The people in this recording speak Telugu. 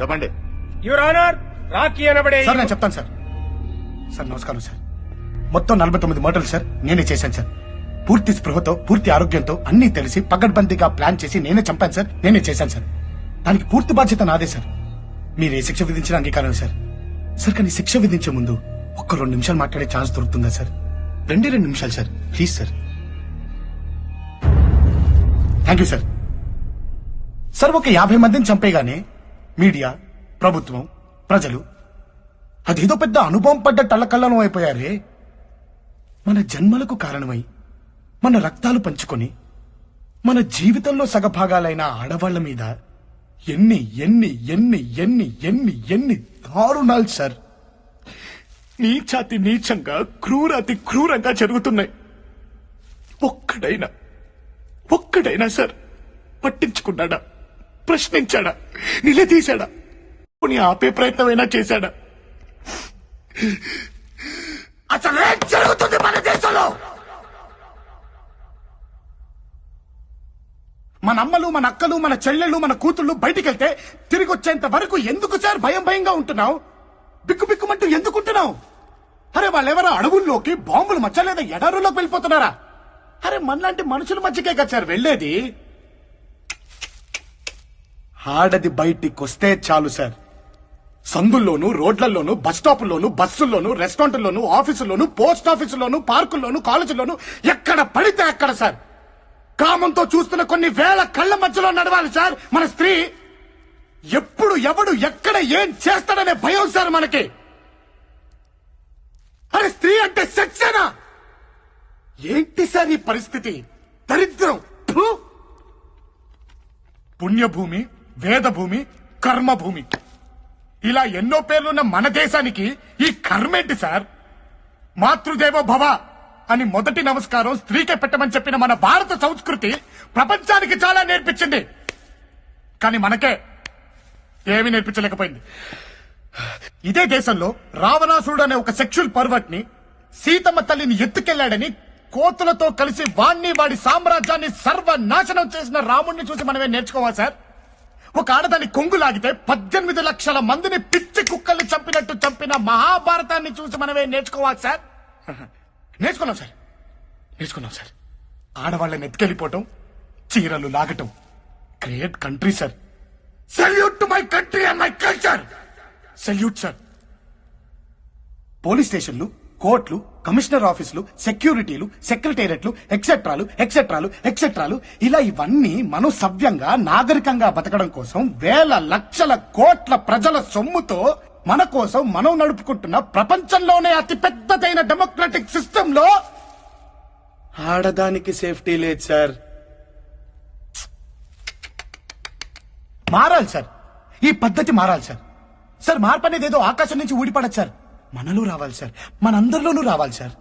చెప్పండి. యువర్ ఆనర్, రాకీ అనబడే సార్ నేను చెప్తాను సార్. సార్ నమస్కారం సార్. మొత్తం 49 మర్డర్లు సార్ నేనే చేశాను సార్. పూర్తి స్పృహతో, పూర్తి ఆరోగ్యంతో అన్ని తెలిసి పగడ్బందీగా ప్లాన్ చేసి నేనే చంపాను సార్. నేనే చేశాను సార్. దానికి పూర్తి బాధ్యత నాదే సార్. మీరు ఏ శిక్ష విధించిన అంగీకారం సార్. సార్ కానీ శిక్ష విధించే ముందు ఒక్క 2 నిమిషాలు మాట్లాడే ఛాన్స్ దొరుకుతుందా సార్? 2 నిమిషాలు sir, please sir. Thank you sir. Sir ఒక 50 మందిని చంపేగానే మీడియా, ప్రభుత్వం, ప్రజలు అదేదో పెద్ద అనుభవం పడ్డ టళ్ళకల్లను అయిపోయారే. మన జన్మలకు కారణమై మన రక్తాలు పంచుకొని మన జీవితంలో సగభాగాలైన ఆడవాళ్ల మీద ఎన్ని ఎన్ని ఎన్ని ఎన్ని ఎన్ని ఎన్ని దారుణాలు సార్. నీచాతి నీచంగా, క్రూరాతి క్రూరంగా జరుగుతున్నాయి. ఒక్కడైనా సార్ పట్టించుకున్నాడా? ప్రశ్నించాడా? నిలదీశాడా? నీ ఆపే ప్రయత్నమైనా చేశాడా? అసలు ఏం జరుగుతుంది మన దేశంలో? మన అమ్మలు, మన అక్కలు, మన చెల్లెళ్ళు, మన కూతుళ్ళు బయటికి వెళ్తే తిరిగి వచ్చేంత వరకు ఎందుకు సార్ భయంగా ఉంటున్నావు? బిక్కుబిక్కుమంటూ ఎందుకుంటున్నావు? అరే వాళ్ళెవరో అడవుల్లోకి బాంబులు మధ్య లేదా ఎడారుల్లోకి వెళ్ళిపోతున్నారా? అరే మనలాంటి మనుషుల మధ్యకే కదా సార్ వెళ్లేది. ఆడది బయటికి వస్తే చాలు సార్, సందుల్లోనూ, రోడ్లలోనూ, బస్ స్టాపుల్లోనూ, బస్సుల్లోనూ, రెస్టారెంట్లోనూ, ఆఫీసుల్లోనూ, పోస్ట్ ఆఫీసుల్లోనూ, పార్కుల్లోనూ, కాలేజీల్లోనూ ఎక్కడ పడితే అక్కడ సార్ కామంతో చూస్తున్న కొన్ని వేల కళ్ళ మధ్యలో నడవాలి సార్ మన స్త్రీ. ఎప్పుడు ఎవడు ఎక్కడ ఏం చేస్తాడనే భయం సార్ మనకి. అరే స్త్రీ అంటే సెక్సేనా? ఏంటి సార్ ఈ పరిస్థితి? దరిద్రం. పుణ్యభూమి, వేదభూమి, కర్మభూమి, ఇలా ఎన్నో పేర్లున్న మన దేశానికి ఈ కర్మేంటి సార్? మాతృదేవో భవ అని మొదటి నమస్కారం స్త్రీకే పెట్టమని చెప్పిన మన భారత సంస్కృతి ప్రపంచానికి చాలా నేర్పించింది. కానీ మనకే ఏమీ నేర్పించలేకపోయింది. ఇదే దేశంలో రావణాసురుడు అనే ఒక సెక్షువల్ పర్వర్ట్ ని సీతమ్మ తల్లిని ఎత్తుకెళ్లాడని కోతులతో కలిసి వాడి సామ్రాజ్యాన్ని సర్వనాశనం చేసిన రాముణ్ణి చూసి మనమే నేర్చుకోవాలి సార్. ఒక ఆడదాన్ని కొంగు లాగితే 18 లక్షల మందిని పిచ్చి కుక్కల్ని చంపినట్టు చంపిన మహాభారతాన్ని చూసి మనమే నేర్చుకోవాలి సార్. నేర్చుకున్నాం సార్. ఆడవాళ్ళని ఎత్తుకెళ్ళిపోవటం, చీరలు లాగటం. Great country sir. Salute to my country and my culture. Salute sir. Police స్టేషన్లు, కోర్టులు, కమిషనర్ ఆఫీసులు, సెక్యూరిటీలు, సెక్రటేరియట్లు, ఎక్సెట్రాలు ఇలా ఇవన్నీ మనం సవ్యంగా, నాగరికంగా బతకడం కోసం వేల లక్షల కోట్ల ప్రజల సొమ్ముతో మన కోసం మనం నడుపుకుంటున్న ప్రపంచంలోనే అతి పెద్దదైన డెమోక్రటిక్ సిస్టమ్ లో ఆడదానికి సేఫ్టీ లేదు సార్. మారాలి సార్. ఈ పద్ధతి మారాలి సార్. సార్ మార్పు అనేది ఏదో ఆకాశం నుంచి ఊడిపడదు సార్, మనలో రావాలి సార్, మనందరిలోనూ రావాలి సార్.